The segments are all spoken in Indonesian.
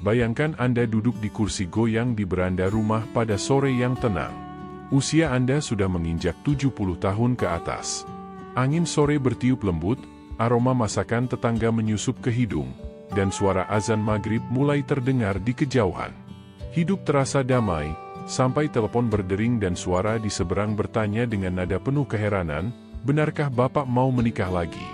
Bayangkan Anda duduk di kursi goyang di beranda rumah pada sore yang tenang. Usia Anda sudah menginjak 70 tahun ke atas. Angin sore bertiup lembut, aroma masakan tetangga menyusup ke hidung, dan suara azan maghrib mulai terdengar di kejauhan. Hidup terasa damai, sampai telepon berdering dan suara di seberang bertanya dengan nada penuh keheranan, "Benarkah Bapak mau menikah lagi?"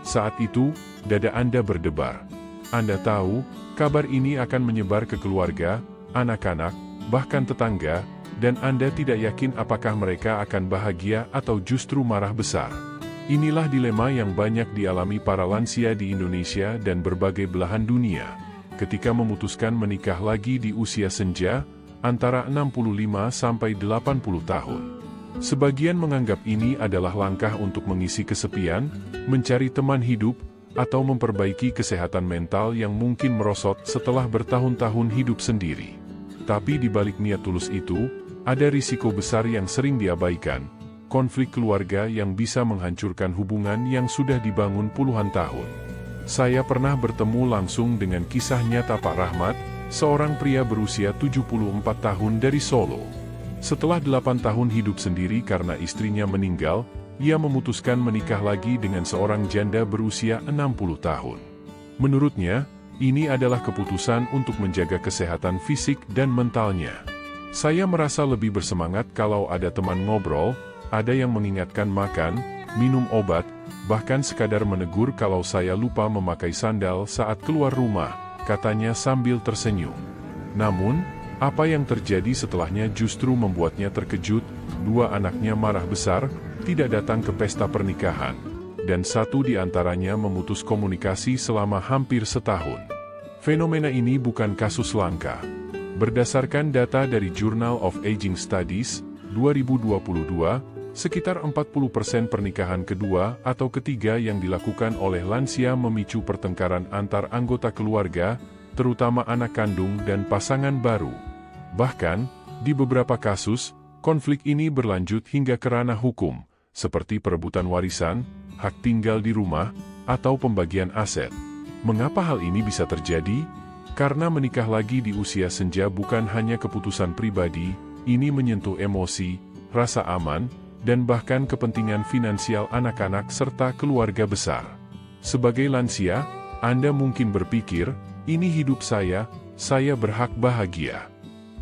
Saat itu, dada Anda berdebar. Anda tahu, kabar ini akan menyebar ke keluarga, anak-anak, bahkan tetangga, dan Anda tidak yakin apakah mereka akan bahagia atau justru marah besar. Inilah dilema yang banyak dialami para lansia di Indonesia dan berbagai belahan dunia, ketika memutuskan menikah lagi di usia senja, antara 65 sampai 80 tahun. Sebagian menganggap ini adalah langkah untuk mengisi kesepian, mencari teman hidup, atau memperbaiki kesehatan mental yang mungkin merosot setelah bertahun-tahun hidup sendiri. Tapi di balik niat tulus itu, ada risiko besar yang sering diabaikan, konflik keluarga yang bisa menghancurkan hubungan yang sudah dibangun puluhan tahun. Saya pernah bertemu langsung dengan kisah nyata Pak Rahmat, seorang pria berusia 74 tahun dari Solo. Setelah 8 tahun hidup sendiri karena istrinya meninggal, ia memutuskan menikah lagi dengan seorang janda berusia 60 tahun. Menurutnya, ini adalah keputusan untuk menjaga kesehatan fisik dan mentalnya. Saya merasa lebih bersemangat kalau ada teman ngobrol, ada yang mengingatkan makan, minum obat, bahkan sekadar menegur kalau saya lupa memakai sandal saat keluar rumah, katanya sambil tersenyum. Namun, apa yang terjadi setelahnya justru membuatnya terkejut. 2 anaknya marah besar, tidak datang ke pesta pernikahan, dan 1 di antaranya memutus komunikasi selama hampir setahun. Fenomena ini bukan kasus langka. Berdasarkan data dari Journal of Aging Studies, 2022, sekitar 40% pernikahan kedua atau ketiga yang dilakukan oleh lansia memicu pertengkaran antar anggota keluarga, terutama anak kandung dan pasangan baru. Bahkan, di beberapa kasus, konflik ini berlanjut hingga ke ranah hukum, seperti perebutan warisan, hak tinggal di rumah, atau pembagian aset. Mengapa hal ini bisa terjadi? Karena menikah lagi di usia senja bukan hanya keputusan pribadi, ini menyentuh emosi, rasa aman, dan bahkan kepentingan finansial anak-anak serta keluarga besar. Sebagai lansia, Anda mungkin berpikir, ini hidup saya berhak bahagia.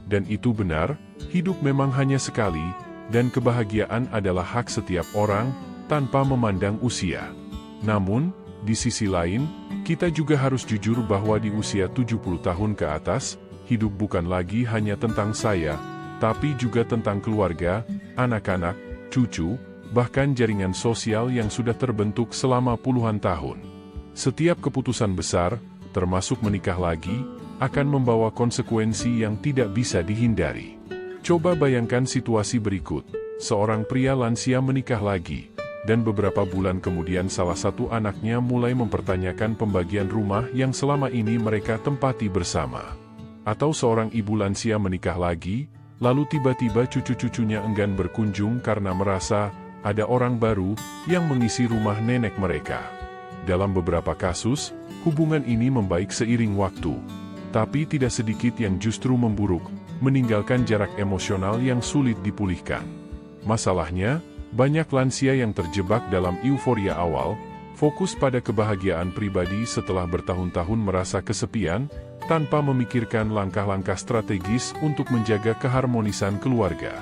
Dan itu benar, hidup memang hanya sekali, dan kebahagiaan adalah hak setiap orang, tanpa memandang usia. Namun, di sisi lain, kita juga harus jujur bahwa di usia 70 tahun ke atas, hidup bukan lagi hanya tentang saya, tapi juga tentang keluarga, anak-anak, cucu, bahkan jaringan sosial yang sudah terbentuk selama puluhan tahun. Setiap keputusan besar, termasuk menikah lagi, akan membawa konsekuensi yang tidak bisa dihindari. Coba bayangkan situasi berikut. Seorang pria lansia menikah lagi, dan beberapa bulan kemudian salah satu anaknya mulai mempertanyakan pembagian rumah yang selama ini mereka tempati bersama. Atau seorang ibu lansia menikah lagi, lalu tiba-tiba cucu-cucunya enggan berkunjung karena merasa ada orang baru yang mengisi rumah nenek mereka. Dalam beberapa kasus, hubungan ini membaik seiring waktu. Tapi tidak sedikit yang justru memburuk, meninggalkan jarak emosional yang sulit dipulihkan. Masalahnya, banyak lansia yang terjebak dalam euforia awal, fokus pada kebahagiaan pribadi setelah bertahun-tahun merasa kesepian, tanpa memikirkan langkah-langkah strategis untuk menjaga keharmonisan keluarga.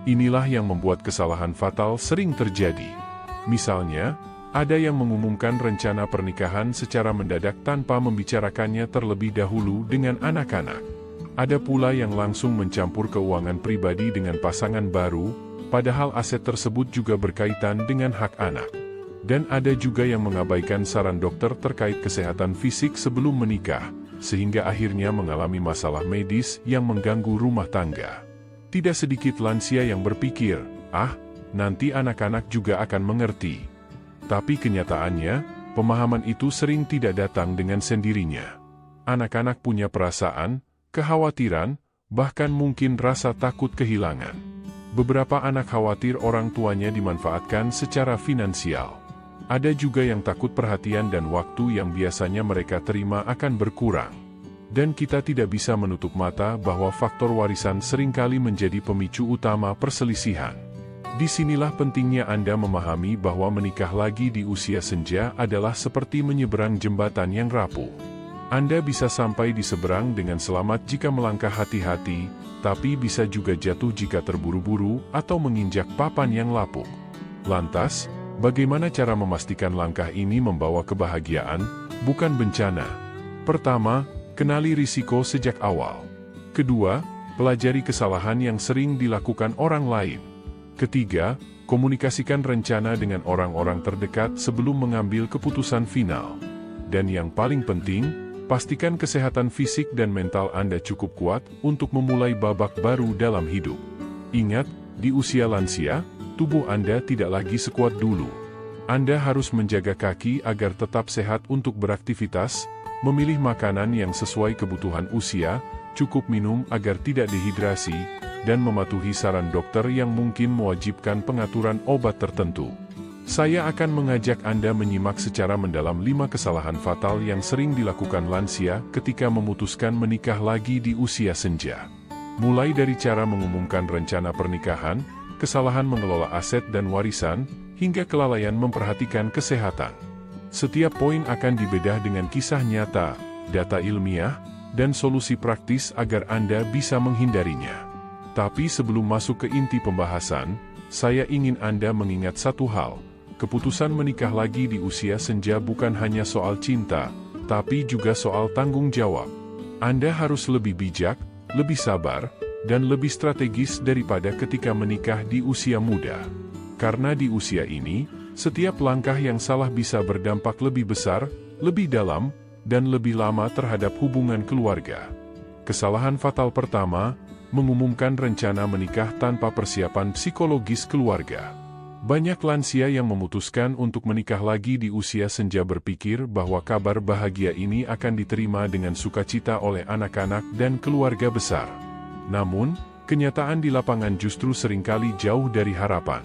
Inilah yang membuat kesalahan fatal sering terjadi. Misalnya, ada yang mengumumkan rencana pernikahan secara mendadak tanpa membicarakannya terlebih dahulu dengan anak-anak. Ada pula yang langsung mencampur keuangan pribadi dengan pasangan baru, padahal aset tersebut juga berkaitan dengan hak anak. Dan ada juga yang mengabaikan saran dokter terkait kesehatan fisik sebelum menikah, sehingga akhirnya mengalami masalah medis yang mengganggu rumah tangga. Tidak sedikit lansia yang berpikir, nanti anak-anak juga akan mengerti. Tapi kenyataannya, pemahaman itu sering tidak datang dengan sendirinya. Anak-anak punya perasaan, kekhawatiran, bahkan mungkin rasa takut kehilangan. Beberapa anak khawatir orang tuanya dimanfaatkan secara finansial. Ada juga yang takut perhatian dan waktu yang biasanya mereka terima akan berkurang. Dan kita tidak bisa menutup mata bahwa faktor warisan seringkali menjadi pemicu utama perselisihan. Disinilah pentingnya Anda memahami bahwa menikah lagi di usia senja adalah seperti menyeberang jembatan yang rapuh. Anda bisa sampai di seberang dengan selamat jika melangkah hati-hati, tapi bisa juga jatuh jika terburu-buru atau menginjak papan yang lapuk. Lantas, bagaimana cara memastikan langkah ini membawa kebahagiaan, bukan bencana? Pertama, kenali risiko sejak awal. Kedua, pelajari kesalahan yang sering dilakukan orang lain. Ketiga, komunikasikan rencana dengan orang-orang terdekat sebelum mengambil keputusan final. Dan yang paling penting, pastikan kesehatan fisik dan mental Anda cukup kuat untuk memulai babak baru dalam hidup. Ingat, di usia lansia, tubuh Anda tidak lagi sekuat dulu. Anda harus menjaga kaki agar tetap sehat untuk beraktivitas, memilih makanan yang sesuai kebutuhan usia, cukup minum agar tidak dehidrasi, dan mematuhi saran dokter yang mungkin mewajibkan pengaturan obat tertentu. Saya akan mengajak Anda menyimak secara mendalam 5 kesalahan fatal yang sering dilakukan lansia ketika memutuskan menikah lagi di usia senja. Mulai dari cara mengumumkan rencana pernikahan, kesalahan mengelola aset dan warisan, hingga kelalaian memperhatikan kesehatan. Setiap poin akan dibedah dengan kisah nyata, data ilmiah, dan solusi praktis agar Anda bisa menghindarinya. Tapi sebelum masuk ke inti pembahasan, saya ingin Anda mengingat satu hal. Keputusan menikah lagi di usia senja bukan hanya soal cinta, tapi juga soal tanggung jawab. Anda harus lebih bijak, lebih sabar, dan lebih strategis daripada ketika menikah di usia muda. Karena di usia ini, setiap langkah yang salah bisa berdampak lebih besar, lebih dalam, dan lebih lama terhadap hubungan keluarga. Kesalahan fatal pertama, mengumumkan rencana menikah tanpa persiapan psikologis keluarga. Banyak lansia yang memutuskan untuk menikah lagi di usia senja berpikir bahwa kabar bahagia ini akan diterima dengan sukacita oleh anak-anak dan keluarga besar. Namun, kenyataan di lapangan justru seringkali jauh dari harapan.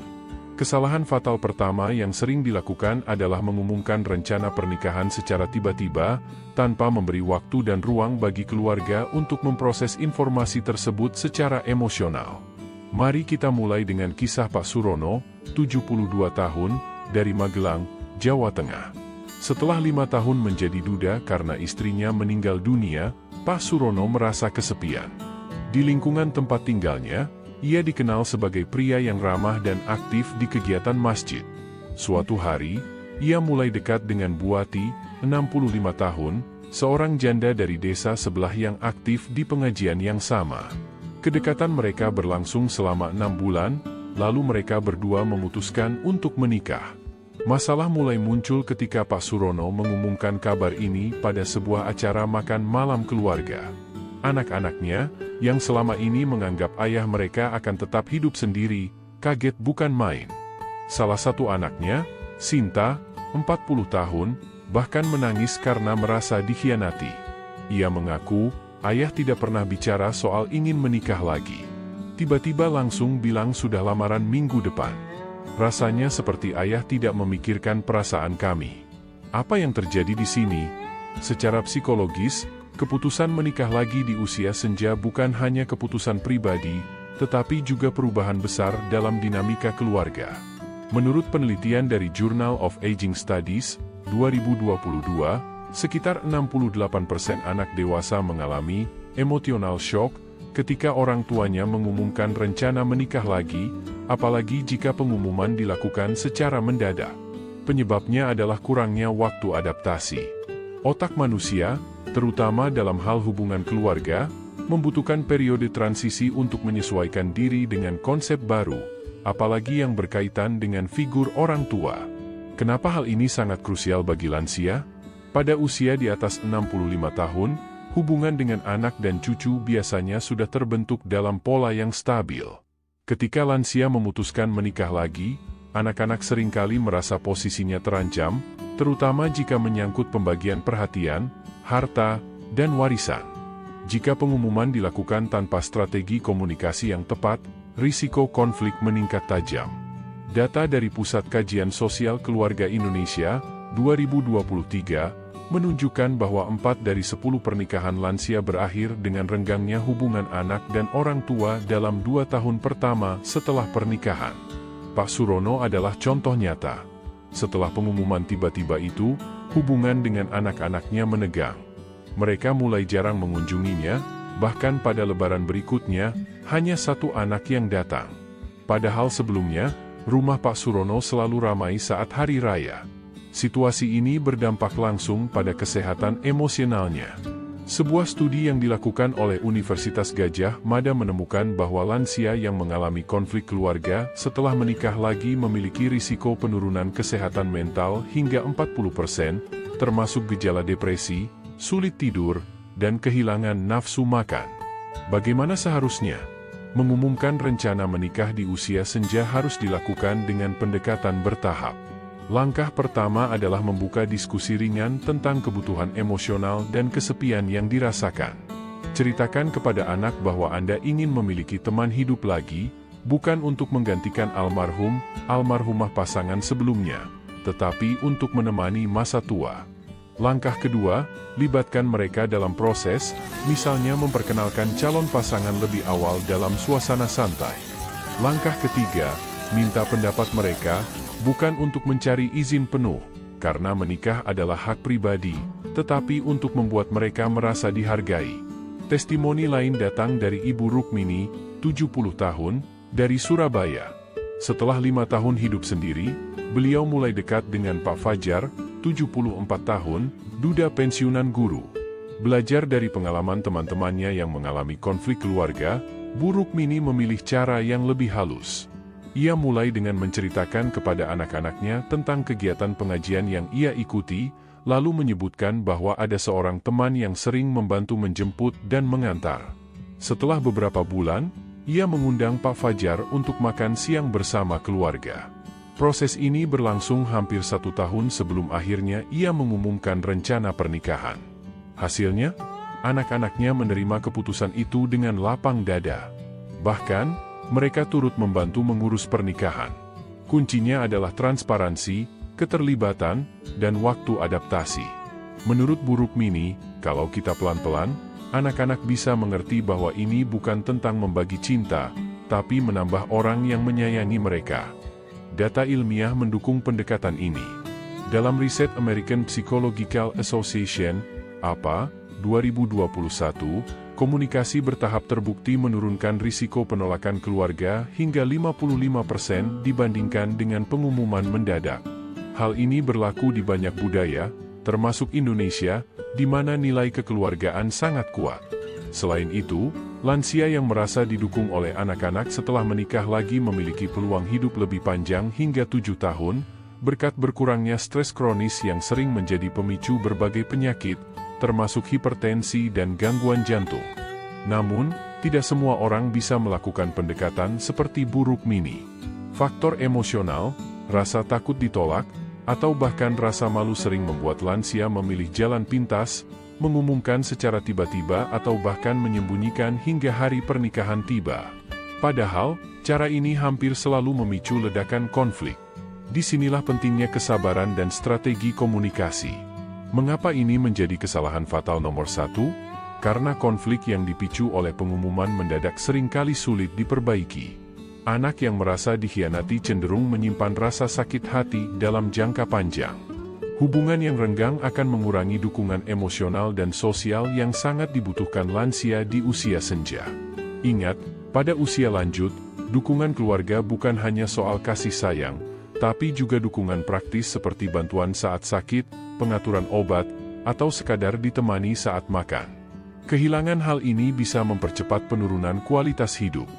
Kesalahan fatal pertama yang sering dilakukan adalah mengumumkan rencana pernikahan secara tiba-tiba, tanpa memberi waktu dan ruang bagi keluarga untuk memproses informasi tersebut secara emosional. Mari kita mulai dengan kisah Pak Surono, 72 tahun, dari Magelang, Jawa Tengah. Setelah 5 tahun menjadi duda karena istrinya meninggal dunia, Pak Surono merasa kesepian. Di lingkungan tempat tinggalnya, ia dikenal sebagai pria yang ramah dan aktif di kegiatan masjid. Suatu hari, ia mulai dekat dengan Buati, 65 tahun, seorang janda dari desa sebelah yang aktif di pengajian yang sama. Kedekatan mereka berlangsung selama 6 bulan, lalu mereka berdua memutuskan untuk menikah. Masalah mulai muncul ketika Pak Surono mengumumkan kabar ini pada sebuah acara makan malam keluarga. Anak-anaknya, yang selama ini menganggap ayah mereka akan tetap hidup sendiri, kaget bukan main. Salah satu anaknya, Sinta, 40 tahun, bahkan menangis karena merasa dikhianati. Ia mengaku, ayah tidak pernah bicara soal ingin menikah lagi. Tiba-tiba langsung bilang sudah lamaran minggu depan. Rasanya seperti ayah tidak memikirkan perasaan kami. Apa yang terjadi di sini? Secara psikologis, keputusan menikah lagi di usia senja bukan hanya keputusan pribadi, tetapi juga perubahan besar dalam dinamika keluarga. Menurut penelitian dari Journal of Aging Studies, 2022, sekitar 68% anak dewasa mengalami emotional shock ketika orang tuanya mengumumkan rencana menikah lagi, apalagi jika pengumuman dilakukan secara mendadak. Penyebabnya adalah kurangnya waktu adaptasi. Otak manusia, terutama dalam hal hubungan keluarga, membutuhkan periode transisi untuk menyesuaikan diri dengan konsep baru, apalagi yang berkaitan dengan figur orang tua. Kenapa hal ini sangat krusial bagi lansia? Pada usia di atas 65 tahun, hubungan dengan anak dan cucu biasanya sudah terbentuk dalam pola yang stabil. Ketika lansia memutuskan menikah lagi, anak-anak seringkali merasa posisinya terancam, terutama jika menyangkut pembagian perhatian, harta, dan warisan. Jika pengumuman dilakukan tanpa strategi komunikasi yang tepat, risiko konflik meningkat tajam. Data dari Pusat Kajian Sosial Keluarga Indonesia, 2023, menunjukkan bahwa 4 dari 10 pernikahan lansia berakhir dengan renggangnya hubungan anak dan orang tua dalam 2 tahun pertama setelah pernikahan. Pak Surono adalah contoh nyata. Setelah pengumuman tiba-tiba itu, hubungan dengan anak-anaknya menegang. Mereka mulai jarang mengunjunginya, bahkan pada lebaran berikutnya, hanya 1 anak yang datang. Padahal sebelumnya, rumah Pak Surono selalu ramai saat hari raya. Situasi ini berdampak langsung pada kesehatan emosionalnya. Sebuah studi yang dilakukan oleh Universitas Gadjah Mada menemukan bahwa lansia yang mengalami konflik keluarga setelah menikah lagi memiliki risiko penurunan kesehatan mental hingga 40%, termasuk gejala depresi, sulit tidur, dan kehilangan nafsu makan. Bagaimana seharusnya? Mengumumkan rencana menikah di usia senja harus dilakukan dengan pendekatan bertahap. Langkah pertama adalah membuka diskusi ringan tentang kebutuhan emosional dan kesepian yang dirasakan. Ceritakan kepada anak bahwa Anda ingin memiliki teman hidup lagi, bukan untuk menggantikan almarhumah pasangan sebelumnya, tetapi untuk menemani masa tua. Langkah kedua, libatkan mereka dalam proses, misalnya memperkenalkan calon pasangan lebih awal dalam suasana santai. Langkah ketiga, minta pendapat mereka, bukan untuk mencari izin penuh, karena menikah adalah hak pribadi, tetapi untuk membuat mereka merasa dihargai. Testimoni lain datang dari Ibu Rukmini, 70 tahun, dari Surabaya. Setelah 5 tahun hidup sendiri, beliau mulai dekat dengan Pak Fajar, 74 tahun, duda pensiunan guru. Belajar dari pengalaman teman-temannya yang mengalami konflik keluarga, Bu Rukmini memilih cara yang lebih halus. Ia mulai dengan menceritakan kepada anak-anaknya tentang kegiatan pengajian yang ia ikuti, lalu menyebutkan bahwa ada seorang teman yang sering membantu menjemput dan mengantar. Setelah beberapa bulan, ia mengundang Pak Fajar untuk makan siang bersama keluarga. Proses ini berlangsung hampir 1 tahun sebelum akhirnya ia mengumumkan rencana pernikahan. Hasilnya, anak-anaknya menerima keputusan itu dengan lapang dada. Bahkan, mereka turut membantu mengurus pernikahan. Kuncinya adalah transparansi, keterlibatan, dan waktu adaptasi. Menurut Bu Rukmini, kalau kita pelan-pelan, anak-anak bisa mengerti bahwa ini bukan tentang membagi cinta, tapi menambah orang yang menyayangi mereka. Data ilmiah mendukung pendekatan ini. Dalam riset American Psychological Association, APA, 2021, komunikasi bertahap terbukti menurunkan risiko penolakan keluarga hingga 55% dibandingkan dengan pengumuman mendadak. Hal ini berlaku di banyak budaya, termasuk Indonesia, di mana nilai kekeluargaan sangat kuat. Selain itu, lansia yang merasa didukung oleh anak-anak setelah menikah lagi memiliki peluang hidup lebih panjang hingga 7 tahun, berkat berkurangnya stres kronis yang sering menjadi pemicu berbagai penyakit, termasuk hipertensi dan gangguan jantung. Namun, tidak semua orang bisa melakukan pendekatan seperti Bu Rukmini. Faktor emosional, rasa takut ditolak, atau bahkan rasa malu sering membuat lansia memilih jalan pintas, mengumumkan secara tiba-tiba atau bahkan menyembunyikan hingga hari pernikahan tiba. Padahal, cara ini hampir selalu memicu ledakan konflik. Disinilah pentingnya kesabaran dan strategi komunikasi. Mengapa ini menjadi kesalahan fatal nomor 1? Karena konflik yang dipicu oleh pengumuman mendadak seringkali sulit diperbaiki. Anak yang merasa dikhianati cenderung menyimpan rasa sakit hati dalam jangka panjang. Hubungan yang renggang akan mengurangi dukungan emosional dan sosial yang sangat dibutuhkan lansia di usia senja. Ingat, pada usia lanjut, dukungan keluarga bukan hanya soal kasih sayang, tapi juga dukungan praktis seperti bantuan saat sakit, pengaturan obat, atau sekadar ditemani saat makan. Kehilangan hal ini bisa mempercepat penurunan kualitas hidup.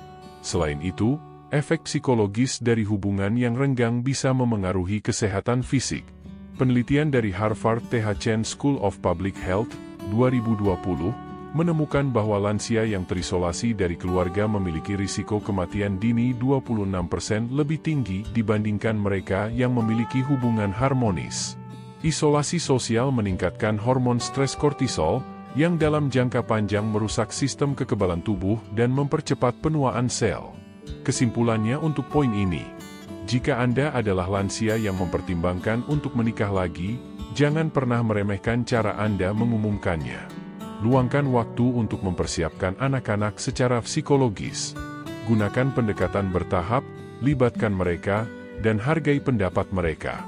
Selain itu, efek psikologis dari hubungan yang renggang bisa memengaruhi kesehatan fisik. Penelitian dari Harvard Th Chan School of Public Health, 2020, menemukan bahwa lansia yang terisolasi dari keluarga memiliki risiko kematian dini 26% lebih tinggi dibandingkan mereka yang memiliki hubungan harmonis. Isolasi sosial meningkatkan hormon stres kortisol, yang dalam jangka panjang merusak sistem kekebalan tubuh dan mempercepat penuaan sel. Kesimpulannya untuk poin ini, Jika Anda adalah lansia yang mempertimbangkan untuk menikah lagi, jangan pernah meremehkan cara Anda mengumumkannya. Luangkan waktu untuk mempersiapkan anak-anak secara psikologis. Gunakan pendekatan bertahap, libatkan mereka, dan hargai pendapat mereka.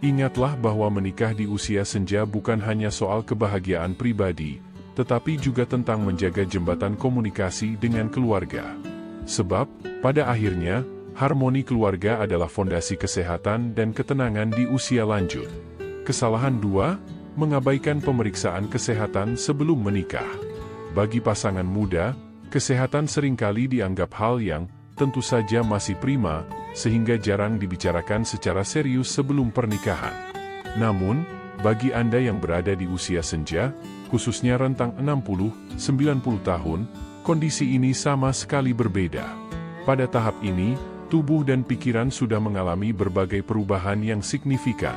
Ingatlah bahwa menikah di usia senja bukan hanya soal kebahagiaan pribadi, tetapi juga tentang menjaga jembatan komunikasi dengan keluarga. Sebab, pada akhirnya, harmoni keluarga adalah fondasi kesehatan dan ketenangan di usia lanjut. Kesalahan 2, mengabaikan pemeriksaan kesehatan sebelum menikah. Bagi pasangan muda, kesehatan seringkali dianggap hal yang tentu saja masih prima, sehingga jarang dibicarakan secara serius sebelum pernikahan. Namun, bagi Anda yang berada di usia senja, khususnya rentang 60-90 tahun, kondisi ini sama sekali berbeda. Pada tahap ini, tubuh dan pikiran sudah mengalami berbagai perubahan yang signifikan.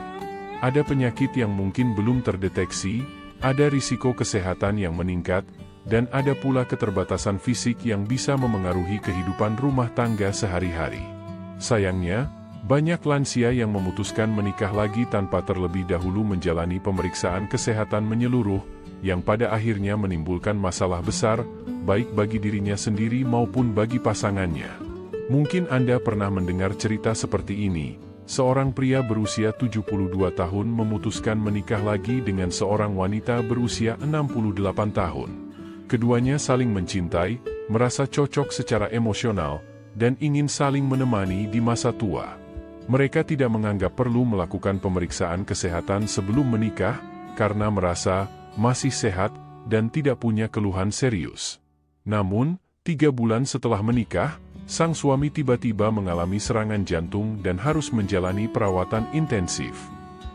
Ada penyakit yang mungkin belum terdeteksi, ada risiko kesehatan yang meningkat, dan ada pula keterbatasan fisik yang bisa memengaruhi kehidupan rumah tangga sehari-hari. Sayangnya, banyak lansia yang memutuskan menikah lagi tanpa terlebih dahulu menjalani pemeriksaan kesehatan menyeluruh, yang pada akhirnya menimbulkan masalah besar, baik bagi dirinya sendiri maupun bagi pasangannya. Mungkin Anda pernah mendengar cerita seperti ini. Seorang pria berusia 72 tahun memutuskan menikah lagi dengan seorang wanita berusia 68 tahun. Keduanya saling mencintai, merasa cocok secara emosional, dan ingin saling menemani di masa tua. Mereka tidak menganggap perlu melakukan pemeriksaan kesehatan sebelum menikah, karena merasa masih sehat dan tidak punya keluhan serius. Namun, 3 bulan setelah menikah, sang suami tiba-tiba mengalami serangan jantung dan harus menjalani perawatan intensif.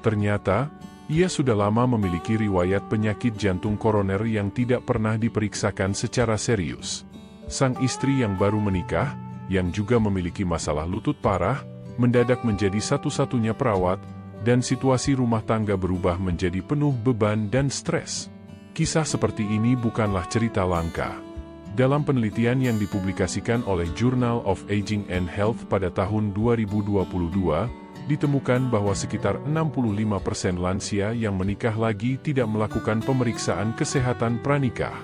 Ternyata, ia sudah lama memiliki riwayat penyakit jantung koroner yang tidak pernah diperiksakan secara serius. Sang istri yang baru menikah, yang juga memiliki masalah lutut parah, mendadak menjadi satu-satunya perawat, dan situasi rumah tangga berubah menjadi penuh beban dan stres. Kisah seperti ini bukanlah cerita langka. Dalam penelitian yang dipublikasikan oleh Journal of Aging and Health pada tahun 2022, ditemukan bahwa sekitar 65% lansia yang menikah lagi tidak melakukan pemeriksaan kesehatan pranikah.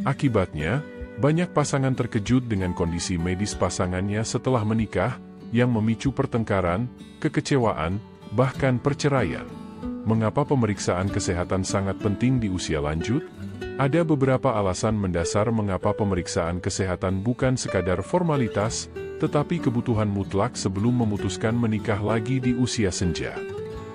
Akibatnya, banyak pasangan terkejut dengan kondisi medis pasangannya setelah menikah, yang memicu pertengkaran, kekecewaan, bahkan perceraian. Mengapa pemeriksaan kesehatan sangat penting di usia lanjut? Ada beberapa alasan mendasar mengapa pemeriksaan kesehatan bukan sekadar formalitas, tetapi kebutuhan mutlak sebelum memutuskan menikah lagi di usia senja.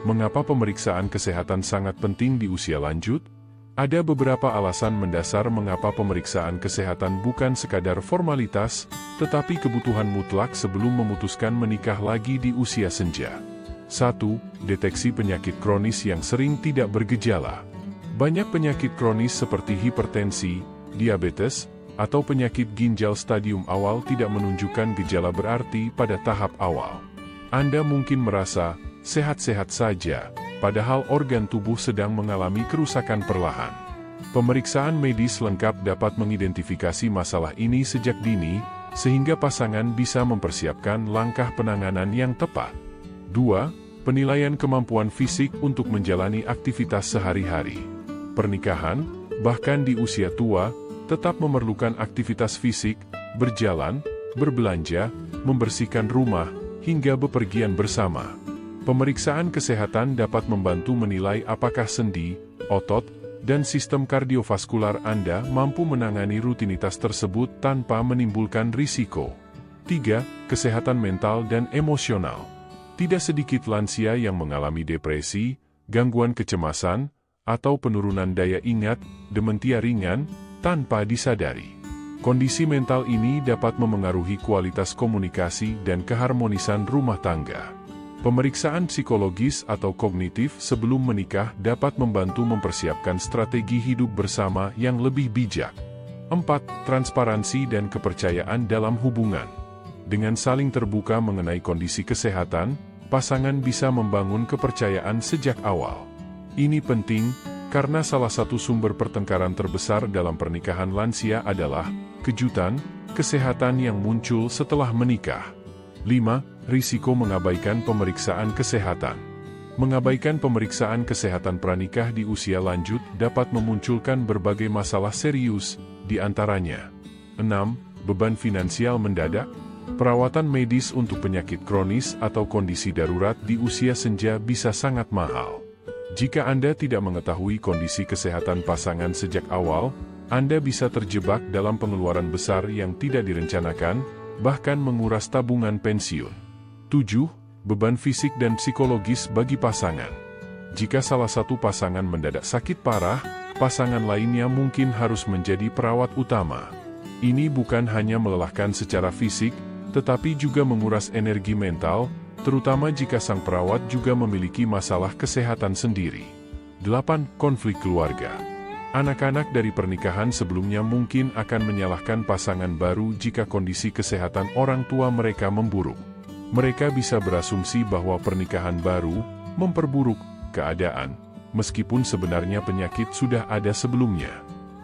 Mengapa pemeriksaan kesehatan sangat penting di usia lanjut? Ada beberapa alasan mendasar mengapa pemeriksaan kesehatan bukan sekadar formalitas, tetapi kebutuhan mutlak sebelum memutuskan menikah lagi di usia senja. 1. Deteksi penyakit kronis yang sering tidak bergejala. Banyak penyakit kronis seperti hipertensi, diabetes, atau penyakit ginjal stadium awal tidak menunjukkan gejala berarti pada tahap awal. Anda mungkin merasa sehat-sehat saja, padahal organ tubuh sedang mengalami kerusakan perlahan. Pemeriksaan medis lengkap dapat mengidentifikasi masalah ini sejak dini, sehingga pasangan bisa mempersiapkan langkah penanganan yang tepat. 2. Penilaian kemampuan fisik untuk menjalani aktivitas sehari-hari. Pernikahan, bahkan di usia tua, tetap memerlukan aktivitas fisik, berjalan, berbelanja, membersihkan rumah, hingga bepergian bersama. Pemeriksaan kesehatan dapat membantu menilai apakah sendi, otot, dan sistem kardiovaskular Anda mampu menangani rutinitas tersebut tanpa menimbulkan risiko. 3. Kesehatan mental dan emosional. Tidak sedikit lansia yang mengalami depresi, gangguan kecemasan, atau penurunan daya ingat, dementia ringan, tanpa disadari. Kondisi mental ini dapat memengaruhi kualitas komunikasi dan keharmonisan rumah tangga. Pemeriksaan psikologis atau kognitif sebelum menikah dapat membantu mempersiapkan strategi hidup bersama yang lebih bijak. 4. Transparansi dan kepercayaan dalam hubungan. Dengan saling terbuka mengenai kondisi kesehatan, pasangan bisa membangun kepercayaan sejak awal. Ini penting, karena salah satu sumber pertengkaran terbesar dalam pernikahan lansia adalah kejutan kesehatan yang muncul setelah menikah. 5. risiko mengabaikan pemeriksaan kesehatan. Mengabaikan pemeriksaan kesehatan pranikah di usia lanjut dapat memunculkan berbagai masalah serius, di antaranya 6. Beban finansial mendadak. Perawatan medis untuk penyakit kronis atau kondisi darurat di usia senja bisa sangat mahal. Jika Anda tidak mengetahui kondisi kesehatan pasangan sejak awal, Anda bisa terjebak dalam pengeluaran besar yang tidak direncanakan, bahkan menguras tabungan pensiun. 7. Beban fisik dan psikologis bagi pasangan. Jika salah satu pasangan mendadak sakit parah, pasangan lainnya mungkin harus menjadi perawat utama. Ini bukan hanya melelahkan secara fisik, tetapi juga menguras energi mental, terutama jika sang perawat juga memiliki masalah kesehatan sendiri. 8. Konflik keluarga. Anak-anak dari pernikahan sebelumnya mungkin akan menyalahkan pasangan baru jika kondisi kesehatan orang tua mereka memburuk. Mereka bisa berasumsi bahwa pernikahan baru memperburuk keadaan, meskipun sebenarnya penyakit sudah ada sebelumnya.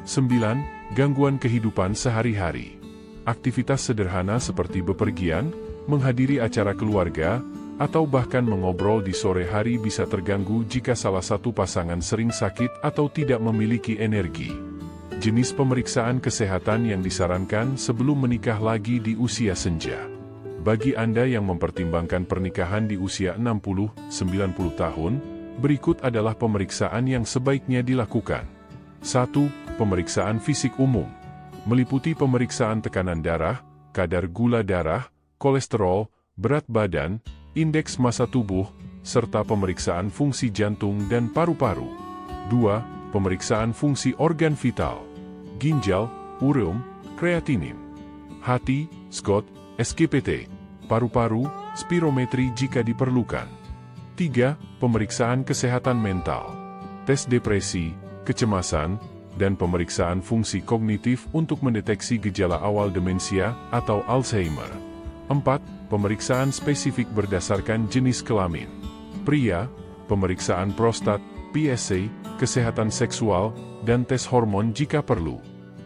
9. Gangguan kehidupan sehari-hari. Aktivitas sederhana seperti bepergian, menghadiri acara keluarga, atau bahkan mengobrol di sore hari bisa terganggu jika salah satu pasangan sering sakit atau tidak memiliki energi. Jenis pemeriksaan kesehatan yang disarankan sebelum menikah lagi di usia senja. Bagi Anda yang mempertimbangkan pernikahan di usia 60-90 tahun, berikut adalah pemeriksaan yang sebaiknya dilakukan. 1. Pemeriksaan fisik umum. Meliputi pemeriksaan tekanan darah, kadar gula darah, kolesterol, berat badan, indeks massa tubuh, serta pemeriksaan fungsi jantung dan paru-paru. 2. Pemeriksaan fungsi organ vital. Ginjal, ureum, kreatinin. Hati, SCOT, SGPT, paru-paru, spirometri jika diperlukan. 3. Pemeriksaan kesehatan mental. Tes depresi, kecemasan, dan pemeriksaan fungsi kognitif untuk mendeteksi gejala awal demensia atau Alzheimer. 4. Pemeriksaan spesifik berdasarkan jenis kelamin. Pria, pemeriksaan prostat, PSA, kesehatan seksual, dan tes hormon jika perlu.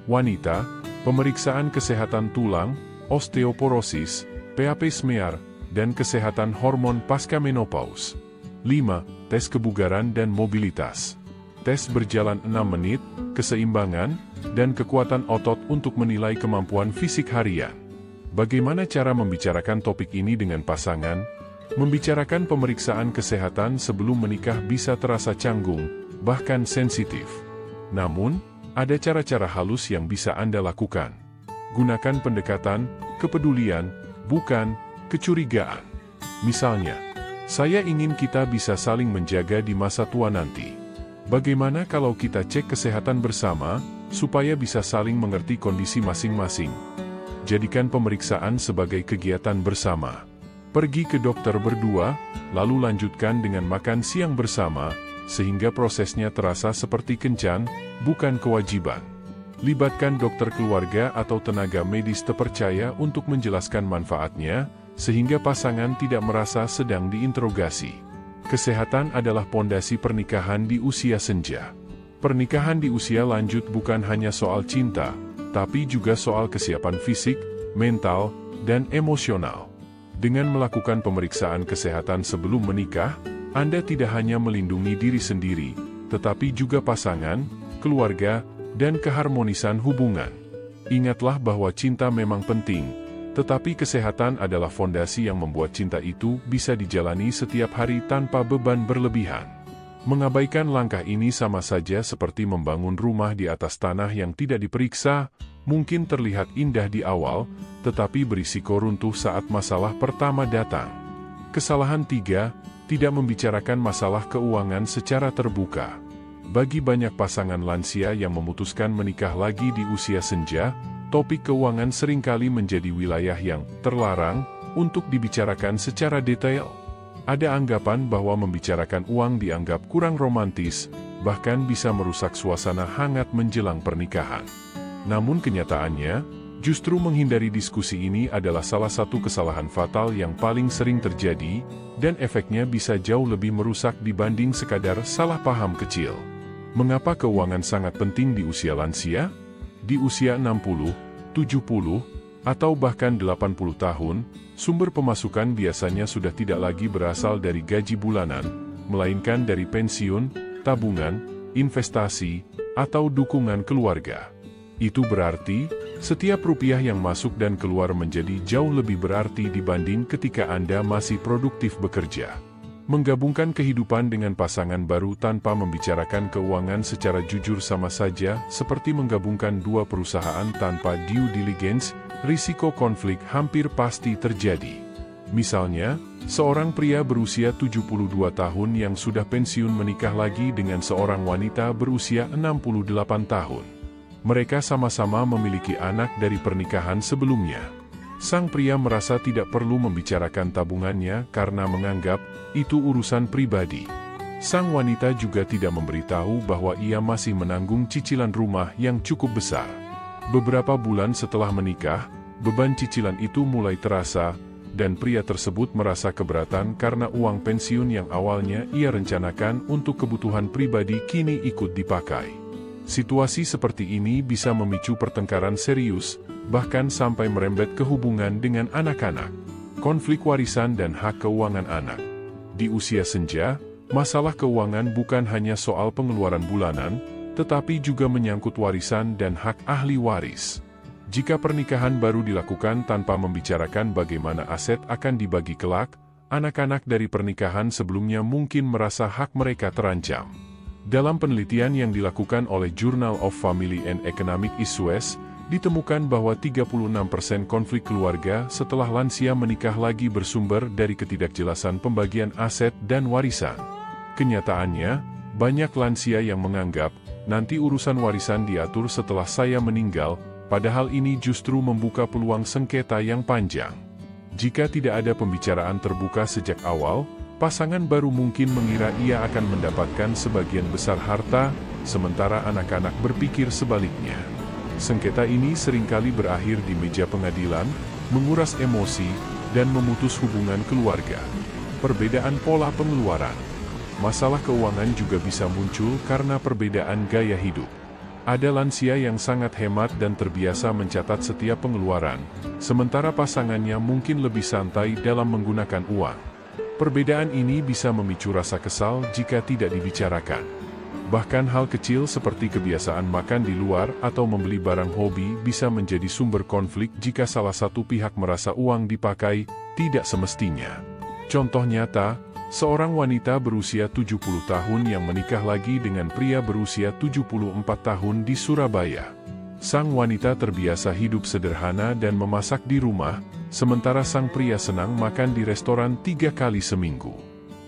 Wanita, pemeriksaan kesehatan tulang, osteoporosis, PAP smear, dan kesehatan hormon pasca menopause. 5. Tes kebugaran dan mobilitas. Tes berjalan 6 menit, keseimbangan, dan kekuatan otot untuk menilai kemampuan fisik harian. Bagaimana cara membicarakan topik ini dengan pasangan? Membicarakan pemeriksaan kesehatan sebelum menikah bisa terasa canggung, bahkan sensitif. Namun, ada cara-cara halus yang bisa Anda lakukan. Gunakan pendekatan kepedulian, bukan kecurigaan. Misalnya, saya ingin kita bisa saling menjaga di masa tua nanti. Bagaimana kalau kita cek kesehatan bersama, supaya bisa saling mengerti kondisi masing-masing? Jadikan pemeriksaan sebagai kegiatan bersama. Pergi ke dokter berdua, lalu lanjutkan dengan makan siang bersama, sehingga prosesnya terasa seperti kencan, bukan kewajiban. Libatkan dokter keluarga atau tenaga medis terpercaya untuk menjelaskan manfaatnya, sehingga pasangan tidak merasa sedang diinterogasi. Kesehatan adalah pondasi pernikahan di usia senja. Pernikahan di usia lanjut bukan hanya soal cinta, tapi juga soal kesiapan fisik, mental, dan emosional. Dengan melakukan pemeriksaan kesehatan sebelum menikah, Anda tidak hanya melindungi diri sendiri, tetapi juga pasangan, keluarga, dan keharmonisan hubungan. Ingatlah bahwa cinta memang penting, tetapi kesehatan adalah fondasi yang membuat cinta itu bisa dijalani setiap hari tanpa beban berlebihan. Mengabaikan langkah ini sama saja seperti membangun rumah di atas tanah yang tidak diperiksa, mungkin terlihat indah di awal, tetapi berisiko runtuh saat masalah pertama datang. Kesalahan 3, tidak membicarakan masalah keuangan secara terbuka. Bagi banyak pasangan lansia yang memutuskan menikah lagi di usia senja, topik keuangan seringkali menjadi wilayah yang terlarang untuk dibicarakan secara detail. Ada anggapan bahwa membicarakan uang dianggap kurang romantis, bahkan bisa merusak suasana hangat menjelang pernikahan. Namun kenyataannya, justru menghindari diskusi ini adalah salah satu kesalahan fatal yang paling sering terjadi, dan efeknya bisa jauh lebih merusak dibanding sekadar salah paham kecil. Mengapa keuangan sangat penting di usia lansia? Di usia 60, 70, atau bahkan 80 tahun, sumber pemasukan biasanya sudah tidak lagi berasal dari gaji bulanan, melainkan dari pensiun, tabungan, investasi, atau dukungan keluarga. Itu berarti, setiap rupiah yang masuk dan keluar menjadi jauh lebih berarti dibanding ketika Anda masih produktif bekerja. Menggabungkan kehidupan dengan pasangan baru tanpa membicarakan keuangan secara jujur sama saja seperti menggabungkan dua perusahaan tanpa due diligence, risiko konflik hampir pasti terjadi. Misalnya, seorang pria berusia 72 tahun yang sudah pensiun menikah lagi dengan seorang wanita berusia 68 tahun. Mereka sama-sama memiliki anak dari pernikahan sebelumnya. Sang pria merasa tidak perlu membicarakan tabungannya karena menganggap itu urusan pribadi. Sang wanita juga tidak memberitahu bahwa ia masih menanggung cicilan rumah yang cukup besar. Beberapa bulan setelah menikah, beban cicilan itu mulai terasa, dan pria tersebut merasa keberatan karena uang pensiun yang awalnya ia rencanakan untuk kebutuhan pribadi kini ikut dipakai. Situasi seperti ini bisa memicu pertengkaran serius, bahkan sampai merembet ke hubungan dengan anak-anak. Konflik warisan dan hak keuangan anak. Di usia senja, masalah keuangan bukan hanya soal pengeluaran bulanan, tetapi juga menyangkut warisan dan hak ahli waris. Jika pernikahan baru dilakukan tanpa membicarakan bagaimana aset akan dibagi kelak, anak-anak dari pernikahan sebelumnya mungkin merasa hak mereka terancam. Dalam penelitian yang dilakukan oleh Journal of Family and Economic Issues, ditemukan bahwa 36% konflik keluarga setelah lansia menikah lagi bersumber dari ketidakjelasan pembagian aset dan warisan. Kenyataannya, banyak lansia yang menganggap, nanti urusan warisan diatur setelah saya meninggal, padahal ini justru membuka peluang sengketa yang panjang. Jika tidak ada pembicaraan terbuka sejak awal, pasangan baru mungkin mengira ia akan mendapatkan sebagian besar harta, sementara anak-anak berpikir sebaliknya. Sengketa ini seringkali berakhir di meja pengadilan, menguras emosi, dan memutus hubungan keluarga. Perbedaan pola pengeluaran. Masalah keuangan juga bisa muncul karena perbedaan gaya hidup. Ada lansia yang sangat hemat dan terbiasa mencatat setiap pengeluaran, sementara pasangannya mungkin lebih santai dalam menggunakan uang. Perbedaan ini bisa memicu rasa kesal jika tidak dibicarakan. Bahkan hal kecil seperti kebiasaan makan di luar atau membeli barang hobi bisa menjadi sumber konflik jika salah satu pihak merasa uang dipakai tidak semestinya. Contoh nyata, seorang wanita berusia 70 tahun yang menikah lagi dengan pria berusia 74 tahun di Surabaya. Sang wanita terbiasa hidup sederhana dan memasak di rumah, sementara sang pria senang makan di restoran 3 kali seminggu.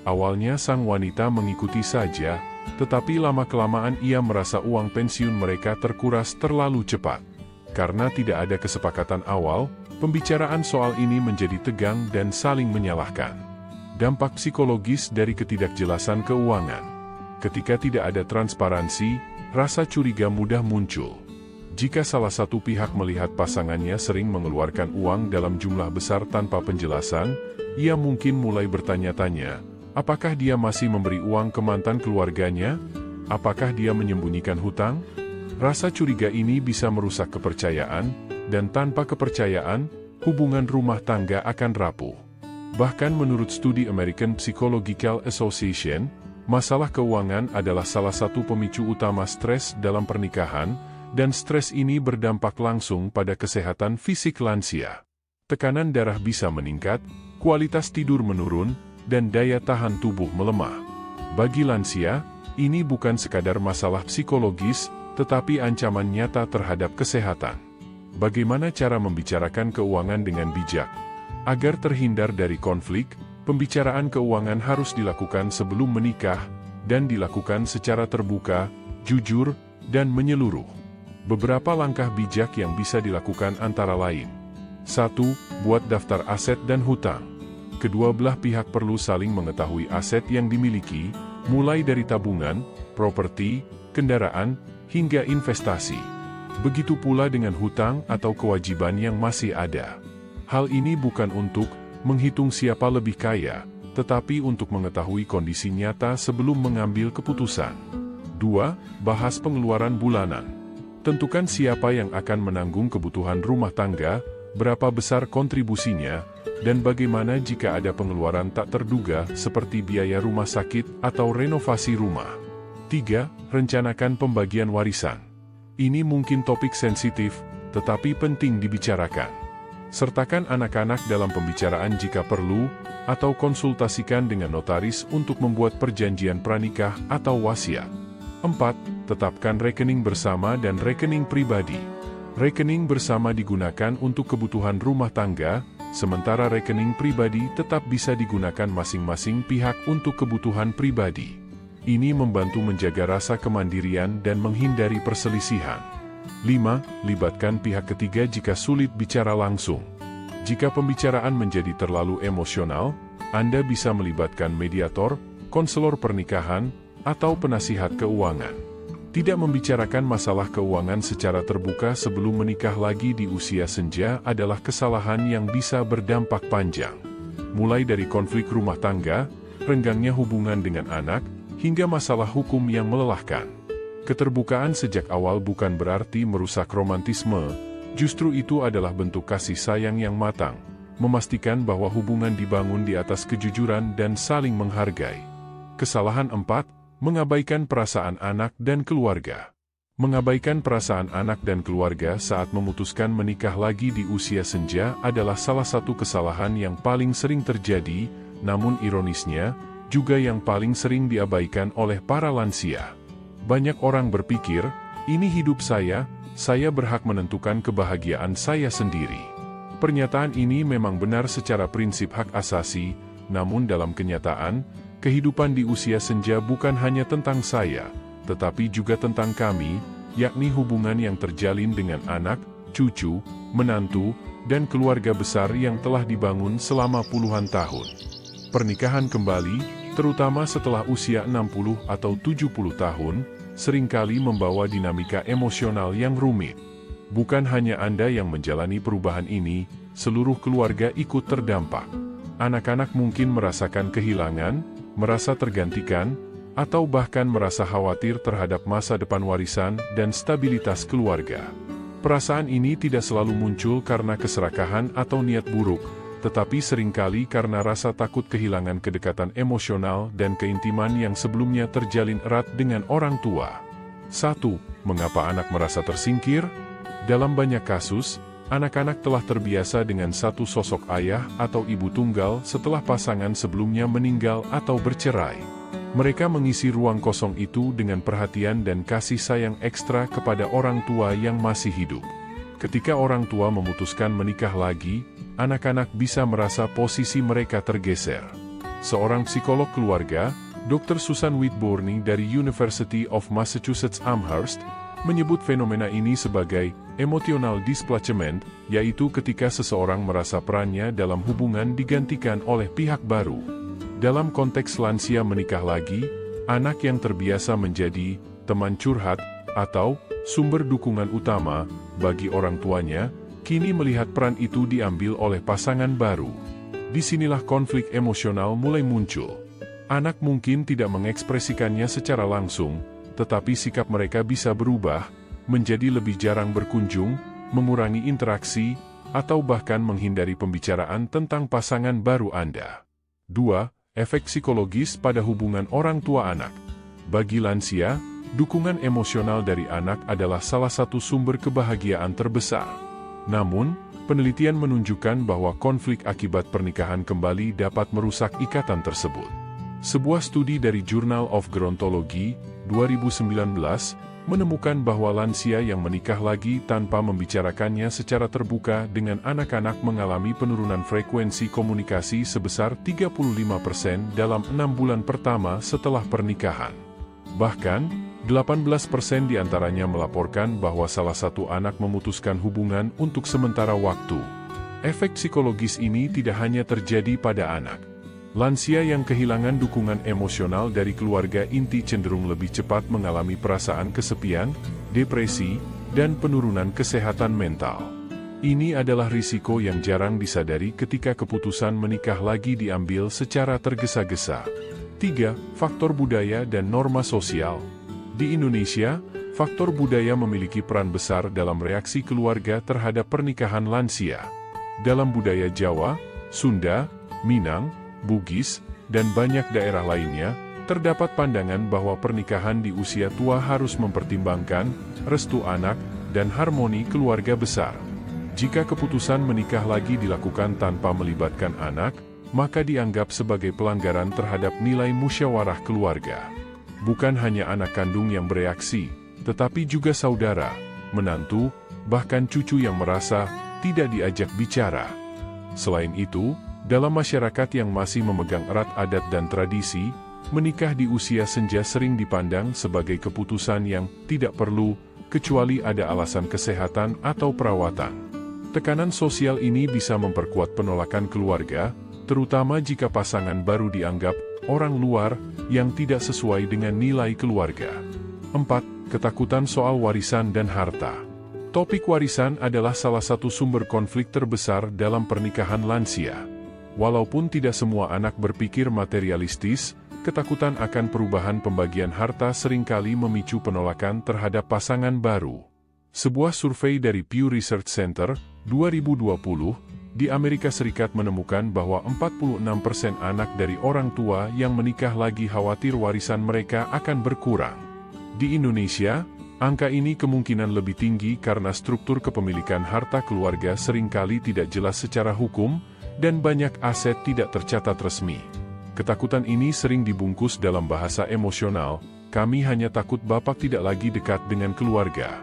Awalnya sang wanita mengikuti saja, tetapi lama-kelamaan ia merasa uang pensiun mereka terkuras terlalu cepat. Karena tidak ada kesepakatan awal, pembicaraan soal ini menjadi tegang dan saling menyalahkan. Dampak psikologis dari ketidakjelasan keuangan. Ketika tidak ada transparansi, rasa curiga mudah muncul. Jika salah satu pihak melihat pasangannya sering mengeluarkan uang dalam jumlah besar tanpa penjelasan, ia mungkin mulai bertanya-tanya, apakah dia masih memberi uang ke mantan keluarganya? Apakah dia menyembunyikan hutang? Rasa curiga ini bisa merusak kepercayaan, dan tanpa kepercayaan, hubungan rumah tangga akan rapuh. Bahkan menurut studi American Psychological Association, masalah keuangan adalah salah satu pemicu utama stres dalam pernikahan, dan stres ini berdampak langsung pada kesehatan fisik lansia. Tekanan darah bisa meningkat, kualitas tidur menurun, dan daya tahan tubuh melemah. Bagi lansia, ini bukan sekadar masalah psikologis, tetapi ancaman nyata terhadap kesehatan. Bagaimana cara membicarakan keuangan dengan bijak? Agar terhindar dari konflik, pembicaraan keuangan harus dilakukan sebelum menikah, dan dilakukan secara terbuka, jujur, dan menyeluruh. Beberapa langkah bijak yang bisa dilakukan antara lain. 1. Buat daftar aset dan hutang. Kedua belah pihak perlu saling mengetahui aset yang dimiliki, mulai dari tabungan, properti, kendaraan, hingga investasi. Begitu pula dengan hutang atau kewajiban yang masih ada. Hal ini bukan untuk menghitung siapa lebih kaya, tetapi untuk mengetahui kondisi nyata sebelum mengambil keputusan. 2. Bahas pengeluaran bulanan. Tentukan siapa yang akan menanggung kebutuhan rumah tangga, berapa besar kontribusinya, dan bagaimana jika ada pengeluaran tak terduga seperti biaya rumah sakit atau renovasi rumah. 3. Rencanakan pembagian warisan. Ini mungkin topik sensitif, tetapi penting dibicarakan. Sertakan anak-anak dalam pembicaraan jika perlu, atau konsultasikan dengan notaris untuk membuat perjanjian pranikah atau wasiat. 4. Tetapkan rekening bersama dan rekening pribadi. Rekening bersama digunakan untuk kebutuhan rumah tangga, sementara rekening pribadi tetap bisa digunakan masing-masing pihak untuk kebutuhan pribadi. Ini membantu menjaga rasa kemandirian dan menghindari perselisihan. 5. Libatkan pihak ketiga jika sulit bicara langsung. Jika pembicaraan menjadi terlalu emosional, Anda bisa melibatkan mediator, konselor pernikahan, atau penasihat keuangan. Tidak membicarakan masalah keuangan secara terbuka sebelum menikah lagi di usia senja adalah kesalahan yang bisa berdampak panjang. Mulai dari konflik rumah tangga, renggangnya hubungan dengan anak, hingga masalah hukum yang melelahkan. Keterbukaan sejak awal bukan berarti merusak romantisme, justru itu adalah bentuk kasih sayang yang matang, memastikan bahwa hubungan dibangun di atas kejujuran dan saling menghargai. Kesalahan 4. Mengabaikan perasaan anak dan keluarga. Mengabaikan perasaan anak dan keluarga saat memutuskan menikah lagi di usia senja adalah salah satu kesalahan yang paling sering terjadi, namun ironisnya, juga yang paling sering diabaikan oleh para lansia. Banyak orang berpikir, ini hidup saya berhak menentukan kebahagiaan saya sendiri. Pernyataan ini memang benar secara prinsip hak asasi, namun dalam kenyataan, kehidupan di usia senja bukan hanya tentang saya, tetapi juga tentang kami, yakni hubungan yang terjalin dengan anak, cucu, menantu, dan keluarga besar yang telah dibangun selama puluhan tahun. Pernikahan kembali, terutama setelah usia 60 atau 70 tahun, seringkali membawa dinamika emosional yang rumit. Bukan hanya Anda yang menjalani perubahan ini, seluruh keluarga ikut terdampak. Anak-anak mungkin merasakan kehilangan, merasa tergantikan, atau bahkan merasa khawatir terhadap masa depan warisan dan stabilitas keluarga. Perasaan ini tidak selalu muncul karena keserakahan atau niat buruk, tetapi seringkali karena rasa takut kehilangan kedekatan emosional dan keintiman yang sebelumnya terjalin erat dengan orang tua. 1. Mengapa anak merasa tersingkir? Dalam banyak kasus, anak-anak telah terbiasa dengan satu sosok ayah atau ibu tunggal setelah pasangan sebelumnya meninggal atau bercerai. Mereka mengisi ruang kosong itu dengan perhatian dan kasih sayang ekstra kepada orang tua yang masih hidup. Ketika orang tua memutuskan menikah lagi, anak-anak bisa merasa posisi mereka tergeser. Seorang psikolog keluarga, Dr. Susan Whitbourne dari University of Massachusetts Amherst, menyebut fenomena ini sebagai emotional displacement, yaitu ketika seseorang merasa perannya dalam hubungan digantikan oleh pihak baru. Dalam konteks lansia menikah lagi, anak yang terbiasa menjadi teman curhat atau sumber dukungan utama bagi orang tuanya, kini melihat peran itu diambil oleh pasangan baru. Disinilah konflik emosional mulai muncul. Anak mungkin tidak mengekspresikannya secara langsung, tetapi sikap mereka bisa berubah, menjadi lebih jarang berkunjung, mengurangi interaksi, atau bahkan menghindari pembicaraan tentang pasangan baru Anda. 2. Efek psikologis pada hubungan orang tua anak. Bagi lansia, dukungan emosional dari anak adalah salah satu sumber kebahagiaan terbesar. Namun, penelitian menunjukkan bahwa konflik akibat pernikahan kembali dapat merusak ikatan tersebut. Sebuah studi dari Journal of Gerontology, 2019, menemukan bahwa lansia yang menikah lagi tanpa membicarakannya secara terbuka dengan anak-anak mengalami penurunan frekuensi komunikasi sebesar 35% dalam 6 bulan pertama setelah pernikahan. Bahkan, 18% diantaranya melaporkan bahwa salah satu anak memutuskan hubungan untuk sementara waktu. Efek psikologis ini tidak hanya terjadi pada anak. Lansia yang kehilangan dukungan emosional dari keluarga inti cenderung lebih cepat mengalami perasaan kesepian, depresi, dan penurunan kesehatan mental. Ini adalah risiko yang jarang disadari ketika keputusan menikah lagi diambil secara tergesa-gesa. 3. Faktor budaya dan norma sosial. Di Indonesia, faktor budaya memiliki peran besar dalam reaksi keluarga terhadap pernikahan lansia. Dalam budaya Jawa, Sunda, Minang, Bugis, dan banyak daerah lainnya, terdapat pandangan bahwa pernikahan di usia tua harus mempertimbangkan restu anak dan harmoni keluarga besar. Jika keputusan menikah lagi dilakukan tanpa melibatkan anak, maka dianggap sebagai pelanggaran terhadap nilai musyawarah keluarga. Bukan hanya anak kandung yang bereaksi, tetapi juga saudara, menantu, bahkan cucu yang merasa tidak diajak bicara. Selain itu, dalam masyarakat yang masih memegang erat adat dan tradisi, menikah di usia senja sering dipandang sebagai keputusan yang tidak perlu, kecuali ada alasan kesehatan atau perawatan. Tekanan sosial ini bisa memperkuat penolakan keluarga, terutama jika pasangan baru dianggap orang luar yang tidak sesuai dengan nilai keluarga. 4. Ketakutan soal warisan dan harta. Topik warisan adalah salah satu sumber konflik terbesar dalam pernikahan lansia. Walaupun tidak semua anak berpikir materialistis, ketakutan akan perubahan pembagian harta seringkali memicu penolakan terhadap pasangan baru. Sebuah survei dari Pew Research Center, 2020, di Amerika Serikat menemukan bahwa 46% anak dari orang tua yang menikah lagi khawatir warisan mereka akan berkurang. Di Indonesia, angka ini kemungkinan lebih tinggi karena struktur kepemilikan harta keluarga seringkali tidak jelas secara hukum, dan banyak aset tidak tercatat resmi. Ketakutan ini sering dibungkus dalam bahasa emosional, "Kami hanya takut Bapak tidak lagi dekat dengan keluarga."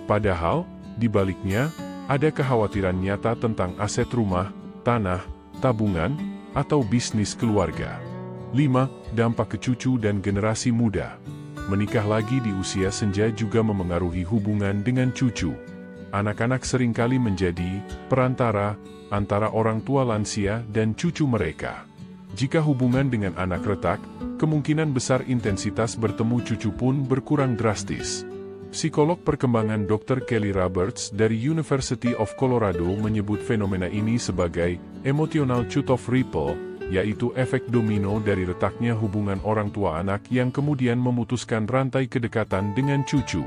Padahal, di baliknya, ada kekhawatiran nyata tentang aset rumah, tanah, tabungan, atau bisnis keluarga. 5. Dampak ke cucu dan generasi muda. Menikah lagi di usia senja juga memengaruhi hubungan dengan cucu. Anak-anak seringkali menjadi perantara antara orang tua lansia dan cucu mereka. Jika hubungan dengan anak retak, kemungkinan besar intensitas bertemu cucu pun berkurang drastis. Psikolog perkembangan Dr. Kelly Roberts dari University of Colorado menyebut fenomena ini sebagai emotional cutoff ripple, yaitu efek domino dari retaknya hubungan orang tua anak yang kemudian memutuskan rantai kedekatan dengan cucu.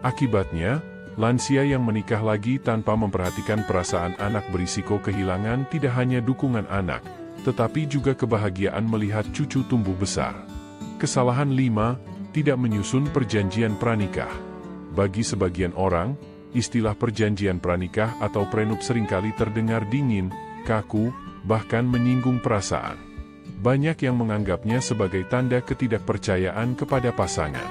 Akibatnya, lansia yang menikah lagi tanpa memperhatikan perasaan anak berisiko kehilangan tidak hanya dukungan anak, tetapi juga kebahagiaan melihat cucu tumbuh besar. Kesalahan 5, tidak menyusun perjanjian pranikah. Bagi sebagian orang, istilah perjanjian pranikah atau prenup seringkali terdengar dingin, kaku, bahkan menyinggung perasaan. Banyak yang menganggapnya sebagai tanda ketidakpercayaan kepada pasangan.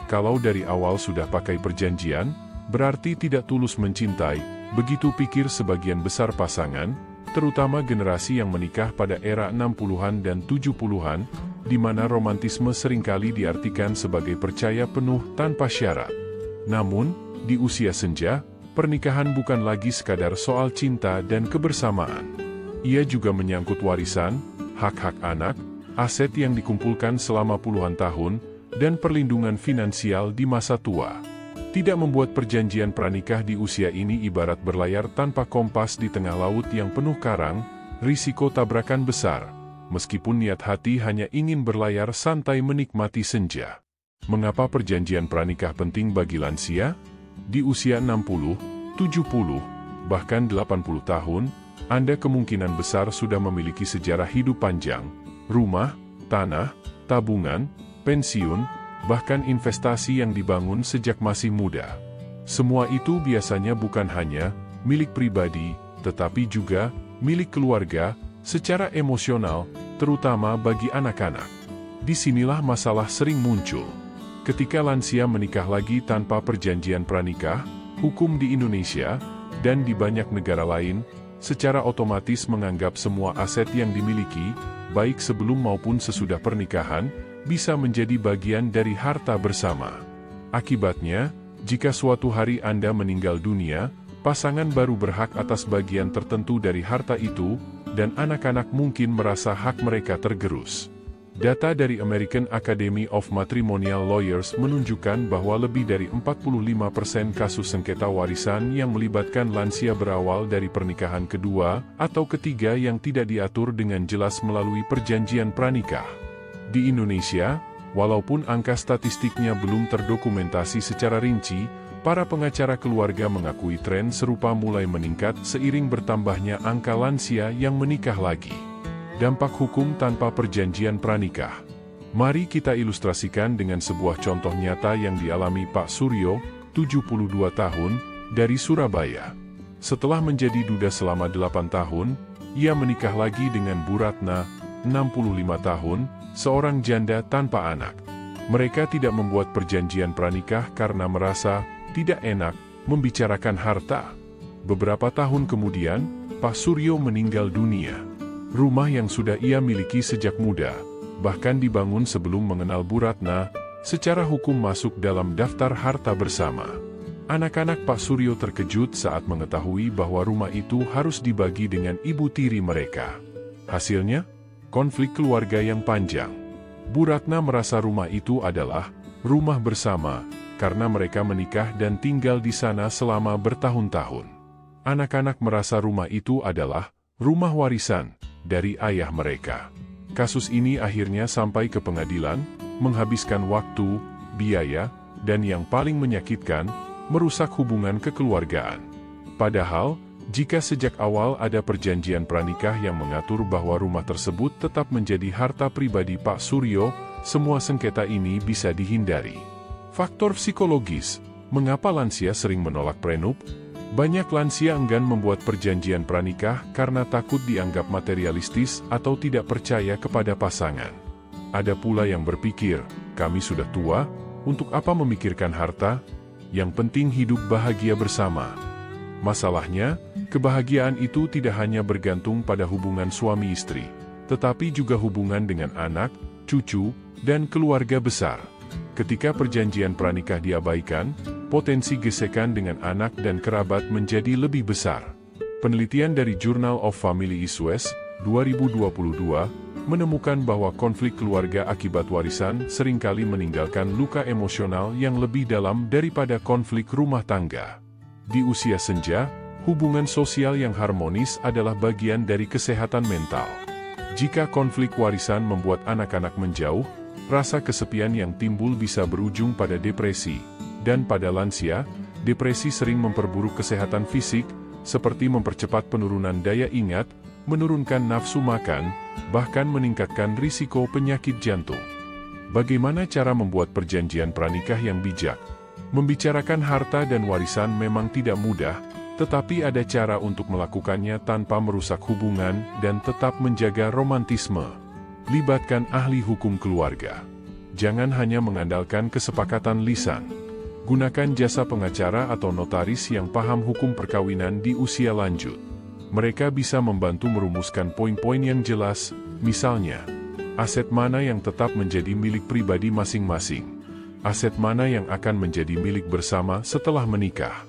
Kalau dari awal sudah pakai perjanjian, berarti tidak tulus mencintai, begitu pikir sebagian besar pasangan, terutama generasi yang menikah pada era 60-an dan 70-an, di mana romantisme seringkali diartikan sebagai percaya penuh tanpa syarat. Namun, di usia senja, pernikahan bukan lagi sekadar soal cinta dan kebersamaan. Ia juga menyangkut warisan, hak-hak anak, aset yang dikumpulkan selama puluhan tahun, dan perlindungan finansial di masa tua. Tidak membuat perjanjian pranikah di usia ini ibarat berlayar tanpa kompas di tengah laut yang penuh karang, risiko tabrakan besar, meskipun niat hati hanya ingin berlayar santai menikmati senja. Mengapa perjanjian pranikah penting bagi lansia? Di usia 60, 70, bahkan 80 tahun, Anda kemungkinan besar sudah memiliki sejarah hidup panjang, rumah, tanah, tabungan, pensiun, bahkan investasi yang dibangun sejak masih muda. Semua itu biasanya bukan hanya milik pribadi, tetapi juga milik keluarga, secara emosional, terutama bagi anak-anak. Disinilah masalah sering muncul. Ketika lansia menikah lagi tanpa perjanjian pranikah, hukum di Indonesia, dan di banyak negara lain, secara otomatis menganggap semua aset yang dimiliki, baik sebelum maupun sesudah pernikahan, bisa menjadi bagian dari harta bersama. Akibatnya, jika suatu hari Anda meninggal dunia, pasangan baru berhak atas bagian tertentu dari harta itu, dan anak-anak mungkin merasa hak mereka tergerus. Data dari American Academy of Matrimonial Lawyers menunjukkan bahwa lebih dari 45% kasus sengketa warisan yang melibatkan lansia berawal dari pernikahan kedua atau ketiga yang tidak diatur dengan jelas melalui perjanjian pranikah. Di Indonesia, walaupun angka statistiknya belum terdokumentasi secara rinci, Para pengacara keluarga mengakui tren serupa mulai meningkat seiring bertambahnya angka lansia yang menikah lagi. Dampak hukum tanpa perjanjian pranikah. Mari kita ilustrasikan dengan sebuah contoh nyata yang dialami Pak Suryo, 72 tahun, dari Surabaya. Setelah menjadi duda selama 8 tahun, ia menikah lagi dengan Bu Ratna, 65 tahun, seorang janda tanpa anak. Mereka tidak membuat perjanjian pranikah karena merasa tidak enak membicarakan harta. Beberapa tahun kemudian, Pak Suryo meninggal dunia. Rumah yang sudah ia miliki sejak muda, bahkan dibangun sebelum mengenal Bu Ratna, secara hukum masuk dalam daftar harta bersama. Anak-anak Pak Suryo terkejut saat mengetahui bahwa rumah itu harus dibagi dengan ibu tiri mereka. Hasilnya, konflik keluarga yang panjang. Bu Ratna merasa rumah itu adalah rumah bersama, karena mereka menikah dan tinggal di sana selama bertahun-tahun. Anak-anak merasa rumah itu adalah rumah warisan dari ayah mereka. Kasus ini akhirnya sampai ke pengadilan, menghabiskan waktu, biaya, dan yang paling menyakitkan, merusak hubungan kekeluargaan. Padahal, jika sejak awal ada perjanjian pranikah yang mengatur bahwa rumah tersebut tetap menjadi harta pribadi Pak Suryo, semua sengketa ini bisa dihindari. Faktor psikologis, mengapa lansia sering menolak prenup? Banyak lansia enggan membuat perjanjian pranikah karena takut dianggap materialistis atau tidak percaya kepada pasangan. Ada pula yang berpikir, kami sudah tua, untuk apa memikirkan harta? Yang penting hidup bahagia bersama. Masalahnya, kebahagiaan itu tidak hanya bergantung pada hubungan suami istri, tetapi juga hubungan dengan anak, cucu, dan keluarga besar. Ketika perjanjian pranikah diabaikan, potensi gesekan dengan anak dan kerabat menjadi lebih besar. Penelitian dari Journal of Family Issues, 2022, menemukan bahwa konflik keluarga akibat warisan seringkali meninggalkan luka emosional yang lebih dalam daripada konflik rumah tangga. Di usia senja, hubungan sosial yang harmonis adalah bagian dari kesehatan mental. Jika konflik warisan membuat anak-anak menjauh, rasa kesepian yang timbul bisa berujung pada depresi, dan pada lansia, depresi sering memperburuk kesehatan fisik, seperti mempercepat penurunan daya ingat, menurunkan nafsu makan, bahkan meningkatkan risiko penyakit jantung. Bagaimana cara membuat perjanjian pranikah yang bijak? Membicarakan harta dan warisan memang tidak mudah, tetapi ada cara untuk melakukannya tanpa merusak hubungan dan tetap menjaga romantisme. Libatkan ahli hukum keluarga. Jangan hanya mengandalkan kesepakatan lisan. Gunakan jasa pengacara atau notaris yang paham hukum perkawinan di usia lanjut. Mereka bisa membantu merumuskan poin-poin yang jelas, misalnya, aset mana yang tetap menjadi milik pribadi masing-masing. Aset mana yang akan menjadi milik bersama setelah menikah.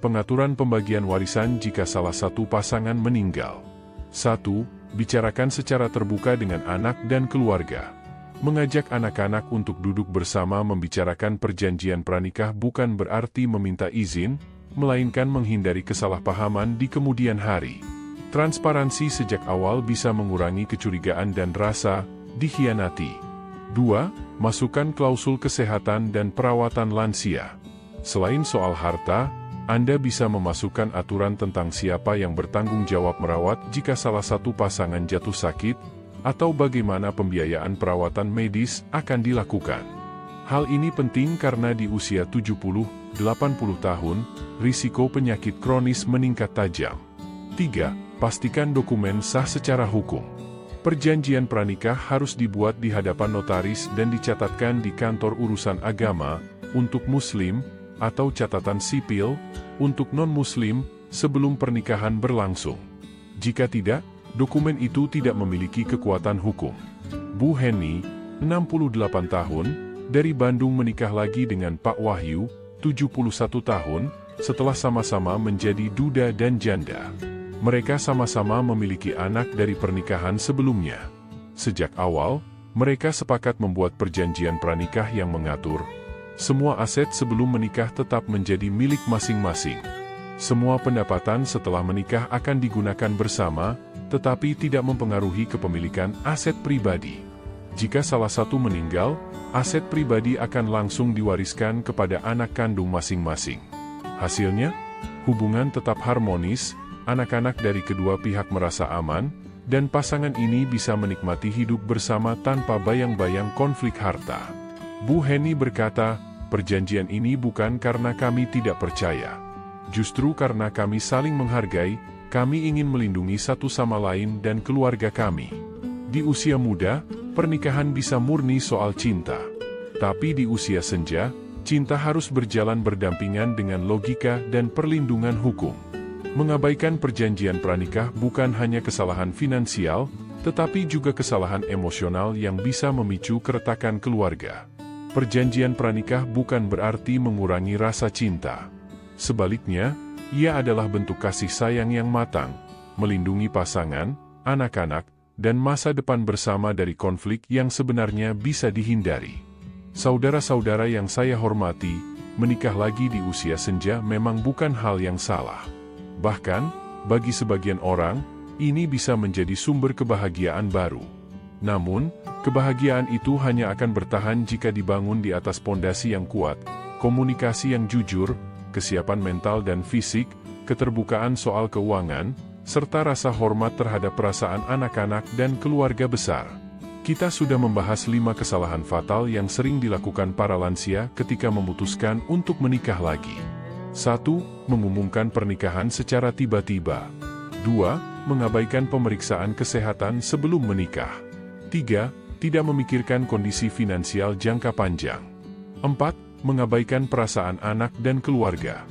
Pengaturan pembagian warisan jika salah satu pasangan meninggal. 1. Bicarakan secara terbuka dengan anak dan keluarga. Mengajak anak-anak untuk duduk bersama membicarakan perjanjian pranikah bukan berarti meminta izin, melainkan menghindari kesalahpahaman di kemudian hari. Transparansi sejak awal bisa mengurangi kecurigaan dan rasa dikhianati. 2. Masukkan klausul kesehatan dan perawatan lansia. Selain soal harta, Anda bisa memasukkan aturan tentang siapa yang bertanggung jawab merawat jika salah satu pasangan jatuh sakit, atau bagaimana pembiayaan perawatan medis akan dilakukan. Hal ini penting karena di usia 70-80 tahun, risiko penyakit kronis meningkat tajam. 3. Pastikan dokumen sah secara hukum. Perjanjian pranikah harus dibuat di hadapan notaris dan dicatatkan di kantor urusan agama, untuk Muslim, atau catatan sipil, untuk non-Muslim, sebelum pernikahan berlangsung. Jika tidak, dokumen itu tidak memiliki kekuatan hukum. Bu Heni, 68 tahun, dari Bandung menikah lagi dengan Pak Wahyu, 71 tahun, setelah sama-sama menjadi duda dan janda. Mereka sama-sama memiliki anak dari pernikahan sebelumnya. Sejak awal, mereka sepakat membuat perjanjian pranikah yang mengatur semua aset sebelum menikah tetap menjadi milik masing-masing. Semua pendapatan setelah menikah akan digunakan bersama, tetapi tidak mempengaruhi kepemilikan aset pribadi. Jika salah satu meninggal, aset pribadi akan langsung diwariskan kepada anak kandung masing-masing. Hasilnya, hubungan tetap harmonis, anak-anak dari kedua pihak merasa aman, dan pasangan ini bisa menikmati hidup bersama tanpa bayang-bayang konflik harta. Bu Heni berkata, perjanjian ini bukan karena kami tidak percaya. Justru karena kami saling menghargai, kami ingin melindungi satu sama lain dan keluarga kami. Di usia muda, pernikahan bisa murni soal cinta. Tapi di usia senja, cinta harus berjalan berdampingan dengan logika dan perlindungan hukum. Mengabaikan perjanjian pranikah bukan hanya kesalahan finansial, tetapi juga kesalahan emosional yang bisa memicu keretakan keluarga. Perjanjian pranikah bukan berarti mengurangi rasa cinta. Sebaliknya, ia adalah bentuk kasih sayang yang matang, melindungi pasangan, anak-anak, dan masa depan bersama dari konflik yang sebenarnya bisa dihindari. Saudara-saudara yang saya hormati, menikah lagi di usia senja memang bukan hal yang salah. Bahkan, bagi sebagian orang, ini bisa menjadi sumber kebahagiaan baru. Namun, kebahagiaan itu hanya akan bertahan jika dibangun di atas pondasi yang kuat, komunikasi yang jujur, kesiapan mental dan fisik, keterbukaan soal keuangan, serta rasa hormat terhadap perasaan anak-anak dan keluarga besar. Kita sudah membahas 5 kesalahan fatal yang sering dilakukan para lansia ketika memutuskan untuk menikah lagi. 1. Mengumumkan pernikahan secara tiba-tiba. 2. Mengabaikan pemeriksaan kesehatan sebelum menikah. 3. Tidak memikirkan kondisi finansial jangka panjang. 4. Mengabaikan perasaan anak dan keluarga.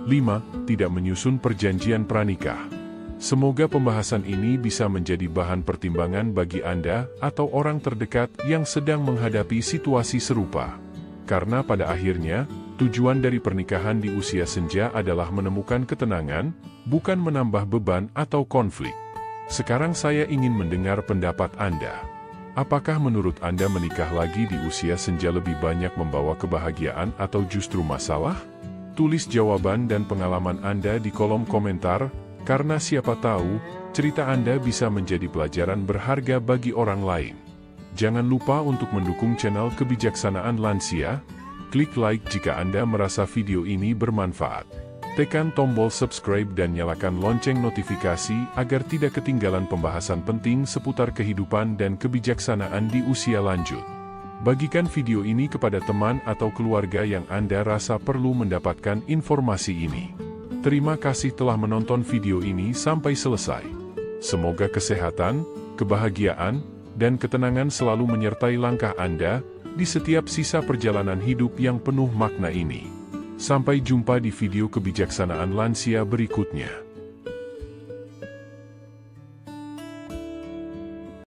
5. Tidak menyusun perjanjian pranikah. Semoga pembahasan ini bisa menjadi bahan pertimbangan bagi Anda atau orang terdekat yang sedang menghadapi situasi serupa. Karena pada akhirnya, tujuan dari pernikahan di usia senja adalah menemukan ketenangan, bukan menambah beban atau konflik. Sekarang saya ingin mendengar pendapat Anda. Apakah menurut Anda menikah lagi di usia senja lebih banyak membawa kebahagiaan atau justru masalah? Tulis jawaban dan pengalaman Anda di kolom komentar, karena siapa tahu, cerita Anda bisa menjadi pelajaran berharga bagi orang lain. Jangan lupa untuk mendukung channel Kebijaksanaan Lansia. Klik like jika Anda merasa video ini bermanfaat. Tekan tombol subscribe dan nyalakan lonceng notifikasi agar tidak ketinggalan pembahasan penting seputar kehidupan dan kebijaksanaan di usia lanjut. Bagikan video ini kepada teman atau keluarga yang Anda rasa perlu mendapatkan informasi ini. Terima kasih telah menonton video ini sampai selesai. Semoga kesehatan, kebahagiaan, dan ketenangan selalu menyertai langkah Anda di setiap sisa perjalanan hidup yang penuh makna ini. Sampai jumpa di video Kebijaksanaan Lansia berikutnya.